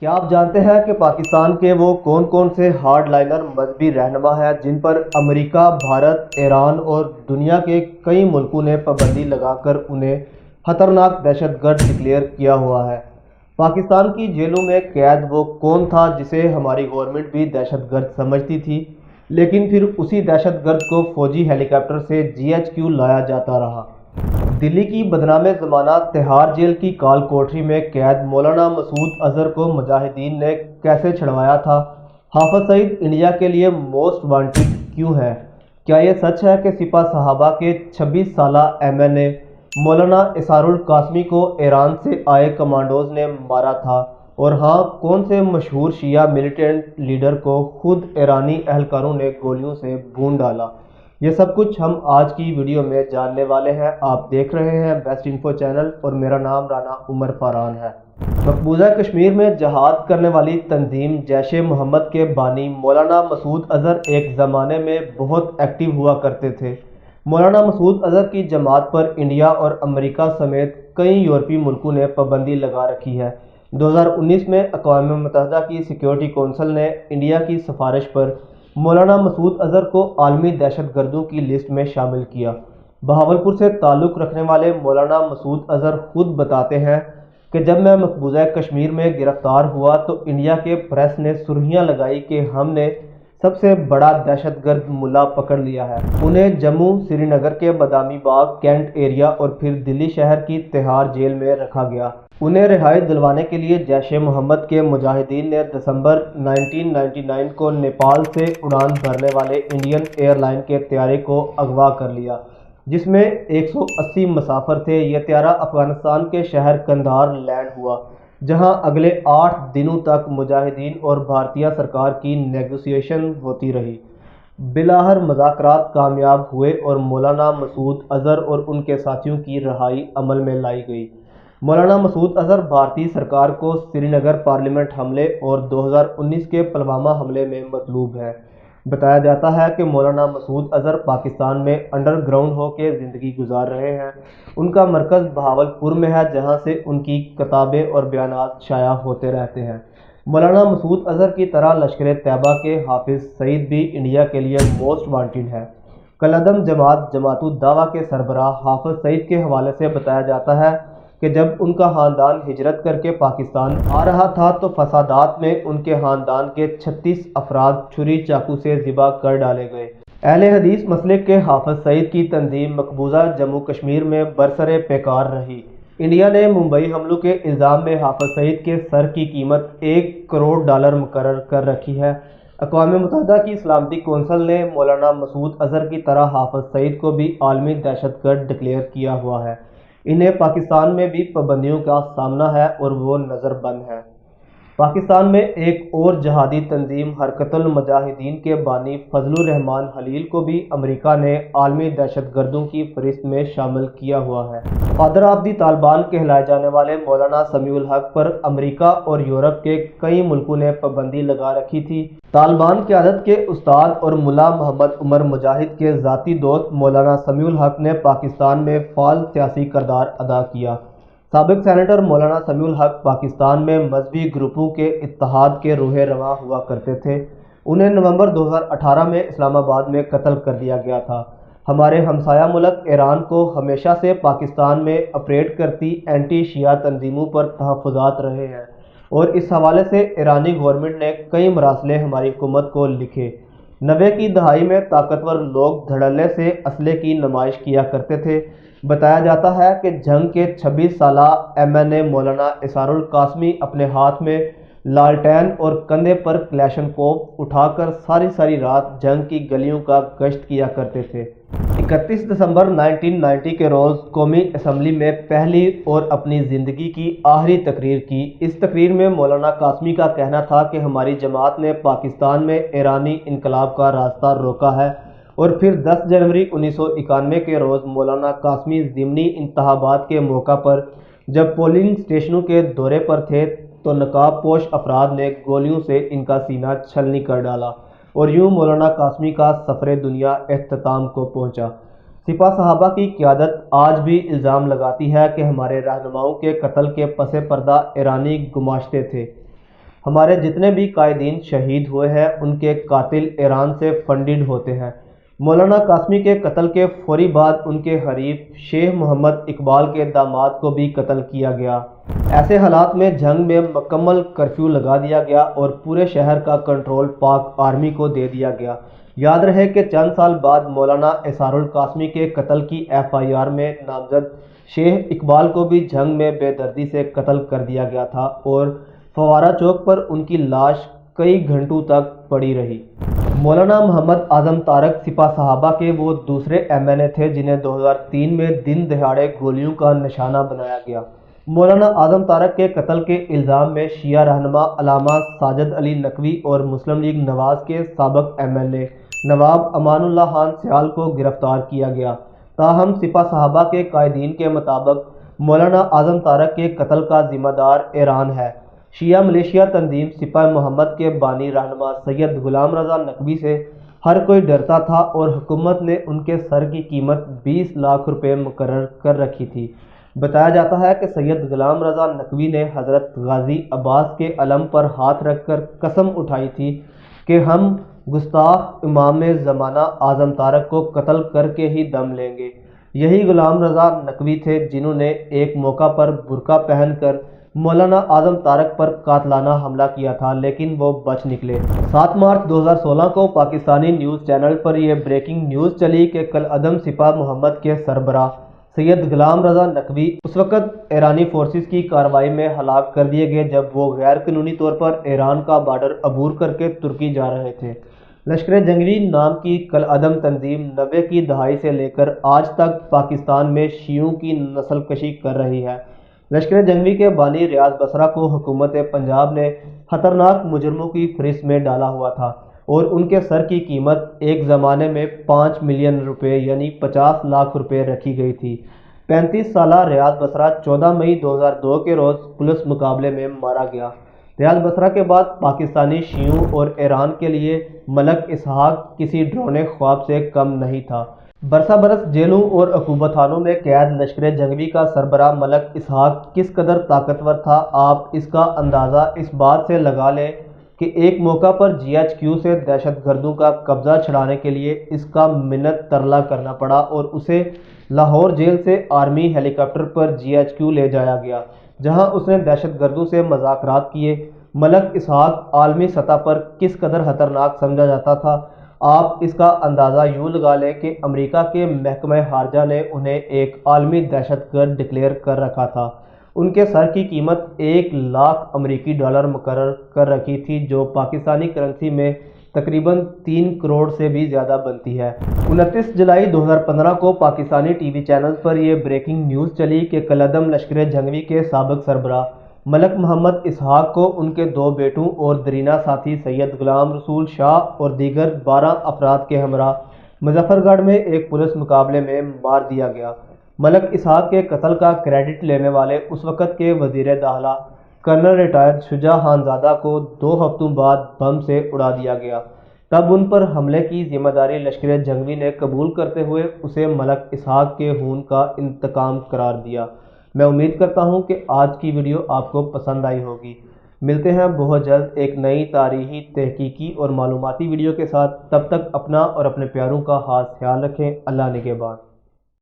کیا آپ جانتے ہیں کہ پاکستان کے وہ کون کون سے ہارڈ لائنر مذہبی رہنما ہیں جن پر امریکہ، بھارت، ایران اور دنیا کے کئی ملکوں نے پابندی لگا کر انہیں خطرناک دہشت گرد ڈکلیئر کیا ہوا ہے؟ پاکستان کی جیلوں میں قید وہ کون تھا جسے ہماری گورنمنٹ بھی دہشت گرد سمجھتی تھی، لیکن پھر اسی دہشت گرد کو فوجی ہیلی کاپٹر سے GHQ لایا جاتا رہا؟ دلی کی بدنام زمانہ تہاڑ جیل کی کال کوٹری میں قید مولانا مسعود اظہر کو مجاہدین نے کیسے چھڑوایا تھا؟ حافظ سعید انڈیا کے لیے موسٹ وانٹڈ کیوں ہے؟ کیا یہ سچ ہے کہ سپہ صحابہ کے 26 سالہ MNA مولانا اسرار القاسمی کو ایران سے آئے کمانڈوز نے مارا تھا؟ اور ہاں، کون سے مشہور شیعہ ملیٹنٹ لیڈر کو خود ایرانی اہلکاروں نے گولیوں سے بھون ڈالا؟ یہ سب کچھ ہم آج کی ویڈیو میں جاننے والے ہیں۔ آپ دیکھ رہے ہیں بیسٹ انفو چینل اور میرا نام رانا عمر فاران ہے۔ مقبوضہ کشمیر میں جہاد کرنے والی تنظیم جیش محمد کے بانی مولانا مسعود اظہر ایک زمانے میں بہت ایکٹیو ہوا کرتے تھے۔ مولانا مسعود اظہر کی جماعت پر انڈیا اور امریکہ سمیت کئی یورپی ملکوں نے پابندی لگا رکھی ہے۔ 2019 میں اقوام متحدہ کی سیکیورٹی کونسل نے انڈیا کی سفارش پر مولانا مسعود اظہر کو عالمی دہشت گردوں کی لسٹ میں شامل کیا۔ بہاولپور سے تعلق رکھنے والے مولانا مسعود اظہر خود بتاتے ہیں کہ جب میں مقبوضہ کشمیر میں گرفتار ہوا تو انڈیا کے پریس نے سرخیاں لگائی کہ ہم نے سب سے بڑا دہشت گرد ملا پکڑ لیا ہے۔ انہیں جموں، سری نگر کے بادامی باغ، کینٹ ایریا اور پھر دلی شہر کی تہاڑ جیل میں رکھا گیا۔ انہیں رہائی دلوانے کے لیے جیش محمد کے مجاہدین نے دسمبر 1999 کو نیپال سے اڑان بھرنے والے انڈین ایئر لائن کے طیارے کو اغوا کر لیا، جس میں 180 مسافر تھے۔ یہ طیارہ افغانستان کے شہر قندھار لینڈ ہوا، جہاں اگلے 8 دنوں تک مجاہدین اور بھارتیہ سرکار کی نیگوسیشن ہوتی رہی۔ بالآخر مذاکرات کامیاب ہوئے اور مولانا مسعود اظہر اور ان کے ساتھیوں کی رہائی عمل میں لائی گئی۔ مولانا مسعود اظہر بھارتی سرکار کو سری نگر پارلیمنٹ حملے اور 2019 کے پلوامہ حملے میں مطلوب ہے۔ بتایا جاتا ہے کہ مولانا مسعود اظہر پاکستان میں انڈر گراؤنڈ ہو کے زندگی گزار رہے ہیں۔ ان کا مرکز بہاولپور میں ہے، جہاں سے ان کی کتابیں اور بیانات شائع ہوتے رہتے ہیں۔ مولانا مسعود اظہر کی طرح لشکر طیبہ کے حافظ سعید بھی انڈیا کے لیے موسٹ وانٹڈ ہے۔ کالعدم جماعت الدعوہ کے سربراہ حافظ سعید کے حوالے سے بتایا جاتا ہے کہ جب ان کا خاندان ہجرت کر کے پاکستان آ رہا تھا تو فسادات میں ان کے خاندان کے 36 افراد چھری چاقو سے ذبح کر ڈالے گئے۔ اہل حدیث مسلک کے حافظ سعید کی تنظیم مقبوضہ جموں کشمیر میں برسر پیکار رہی۔ انڈیا نے ممبئی حملوں کے الزام میں حافظ سعید کے سر کی قیمت $1 کروڑ مقرر کر رکھی ہے۔ اقوام متحدہ کی سلامتی کونسل نے مولانا مسعود اظہر کی طرح حافظ سعید کو بھی عالمی دہشت گرد ڈکلیئر کیا ہوا ہے۔ انہیں پاکستان میں بھی پابندیوں کا سامنا ہے اور وہ نظر بند ہیں۔ پاکستان میں ایک اور جہادی تنظیم حرکت المجاہدین کے بانی فضل الرحمان خلیل کو بھی امریکہ نے عالمی دہشت گردوں کی فہرست میں شامل کیا ہوا ہے۔ فادر آف دی طالبان کہلائے جانے والے مولانا سمیع الحق پر امریکہ اور یورپ کے کئی ملکوں نے پابندی لگا رکھی تھی۔ طالبان قیادت کے استاد اور ملا محمد عمر مجاہد کے ذاتی دوست مولانا سمیع الحق نے پاکستان میں فعال سیاسی کردار ادا کیا۔ سابق سینیٹر مولانا سمیع الحق پاکستان میں مذہبی گروپوں کے اتحاد کے روح رواں ہوا کرتے تھے۔ انہیں نومبر 2018 میں اسلام آباد میں قتل کر دیا گیا تھا۔ ہمارے ہمسایہ ملک ایران کو ہمیشہ سے پاکستان میں آپریٹ کرتی اینٹی شیعہ تنظیموں پر تحفظات رہے ہیں، اور اس حوالے سے ایرانی گورنمنٹ نے کئی مراسلے ہماری حکومت کو لکھے۔ 90 کی دہائی میں طاقتور لوگ دھڑلے سے اسلحے کی نمائش کیا کرتے تھے۔ بتایا جاتا ہے کہ جنگ کے 26 سالہ MNA مولانا اسرار القاسمی اپنے ہاتھ میں لالٹین اور کندھے پر کلیشن کوپ اٹھا کر ساری رات جنگ کی گلیوں کا گشت کیا کرتے تھے۔ 31 دسمبر 1990 کے روز قومی اسمبلی میں پہلی اور اپنی زندگی کی آخری تقریر کی۔ اس تقریر میں مولانا قاسمی کا کہنا تھا کہ ہماری جماعت نے پاکستان میں ایرانی انقلاب کا راستہ روکا ہے، اور پھر 10 جنوری 1991 کے روز مولانا قاسمی ضمنی انتخابات کے موقع پر جب پولنگ اسٹیشنوں کے دورے پر تھے تو نقاب پوش افراد نے گولیوں سے ان کا سینہ چھلنی کر ڈالا، اور یوں مولانا قاسمی کا سفر دنیا اختتام کو پہنچا۔ سپہ صحابہ کی قیادت آج بھی الزام لگاتی ہے کہ ہمارے رہنماؤں کے قتل کے پس پردہ ایرانی گماشتے تھے۔ ہمارے جتنے بھی قائدین شہید ہوئے ہیں ان کے قاتل ایران سے فنڈڈ ہوتے ہیں۔ مولانا قاسمی کے قتل کے فوری بعد ان کے حریف شیخ محمد اقبال کے داماد کو بھی قتل کیا گیا۔ ایسے حالات میں جنگ میں مکمل کرفیو لگا دیا گیا اور پورے شہر کا کنٹرول پاک آرمی کو دے دیا گیا۔ یاد رہے کہ چند سال بعد مولانا اسرار القاسمی کے قتل کی FIR میں نامزد شیخ اقبال کو بھی جنگ میں بے دردی سے قتل کر دیا گیا تھا اور فوارہ چوک پر ان کی لاش کئی گھنٹوں تک پڑی رہی۔ مولانا محمد اعظم تارک سپہ صحابہ کے وہ دوسرے MNA تھے جنہیں 2003 میں دن دہاڑے گولیوں کا نشانہ بنایا گیا۔ مولانا اعظم تارک کے قتل کے الزام میں شیعہ رہنما علامہ ساجد علی نقوی اور مسلم لیگ نواز کے سابق MLA نواب امان اللہ خان سیال کو گرفتار کیا گیا۔ تاہم سپہ صحابہ کے قائدین کے مطابق مولانا اعظم تارک کے قتل کا ذمہ دار ایران ہے۔ شیعہ ملیشیا تنظیم سپہ محمد کے بانی رہنما سید غلام رضا نقوی سے ہر کوئی ڈرتا تھا اور حکومت نے ان کے سر کی قیمت 20 لاکھ روپے مقرر کر رکھی تھی۔ بتایا جاتا ہے کہ سید غلام رضا نقوی نے حضرت غازی عباس کے علم پر ہاتھ رکھ کر قسم اٹھائی تھی کہ ہم گستاخ امام زمانہ اعظم تارک کو قتل کر کے ہی دم لیں گے۔ یہی غلام رضا نقوی تھے جنہوں نے ایک موقع پر برقع پہن کر مولانا اعظم تارک پر قاتلانہ حملہ کیا تھا لیکن وہ بچ نکلے۔ 7 مارچ 2016 کو پاکستانی نیوز چینل پر یہ بریکنگ نیوز چلی کہ کالعدم سپہ محمد کے سربراہ سید غلام رضا نقوی اس وقت ایرانی فورسز کی کارروائی میں ہلاک کر دیے گئے جب وہ غیر قانونی طور پر ایران کا بارڈر عبور کر کے ترکی جا رہے تھے۔ لشکر جنگی نام کی کالعدم تنظیم 90 کی دہائی سے لے کر آج تک پاکستان میں شیعوں کی نسل کشی کر رہی ہے۔ لشکر جنگی کے بانی ریاض بصرہ کو حکومت پنجاب نے خطرناک مجرموں کی فہرست میں ڈالا ہوا تھا اور ان کے سر کی قیمت ایک زمانے میں 5 ملین روپے یعنی 50 لاکھ روپے رکھی گئی تھی۔ 35 سالہ ریاض بصرہ 14 مئی 2002 کے روز پولیس مقابلے میں مارا گیا۔ ریاض بصرہ کے بعد پاکستانی شیعوں اور ایران کے لیے ملک اسحاق کسی ڈرونے خواب سے کم نہیں تھا۔ برسہ برس جیلوں اور عقوبت خانوں میں قید لشکر جنگی کا سربراہ ملک اسحاق کس قدر طاقتور تھا آپ اس کا اندازہ اس بات سے لگا لیں کہ ایک موقع پر GHQ سے دہشت گردوں کا قبضہ چھڑانے کے لیے اس کا منت ترلا کرنا پڑا اور اسے لاہور جیل سے آرمی ہیلی کاپٹر پر GHQ لے جایا گیا جہاں اس نے دہشت گردوں سے مذاکرات کیے۔ ملک اسحاق عالمی سطح پر کس قدر خطرناک سمجھا جاتا تھا آپ اس کا اندازہ یوں لگا لیں کہ امریکہ کے محکمہ خارجہ نے انہیں ایک عالمی دہشت گرد ڈکلیئر کر رکھا تھا۔ ان کے سر کی قیمت 1 لاکھ امریکی ڈالر مقرر کر رکھی تھی جو پاکستانی کرنسی میں تقریباً 3 کروڑ سے بھی زیادہ بنتی ہے۔ 29 جولائی 2015 کو پاکستانی ٹی وی چینلز پر یہ بریکنگ نیوز چلی کہ کالعدم لشکر جنگی کے سابق سربراہ ملک محمد اسحاق کو ان کے 2 بیٹوں اور درینہ ساتھی سید غلام رسول شاہ اور دیگر 12 افراد کے ہمراہ مظفر گڑھ میں ایک پولیس مقابلے میں مار دیا گیا۔ ملک اسحاق کے قتل کا کریڈٹ لینے والے اس وقت کے وزیر داخلہ کرنل ریٹائرڈ شجاع خانزادہ کو 2 ہفتوں بعد بم سے اڑا دیا گیا۔ تب ان پر حملے کی ذمہ داری لشکر جنگی نے قبول کرتے ہوئے اسے ملک اسحاق کے خون کا انتقام قرار دیا۔ میں امید کرتا ہوں کہ آج کی ویڈیو آپ کو پسند آئی ہوگی۔ ملتے ہیں بہت جلد ایک نئی تاریخی، تحقیقی اور معلوماتی ویڈیو کے ساتھ۔ تب تک اپنا اور اپنے پیاروں کا خاص خیال رکھیں۔ اللہ نگہبان۔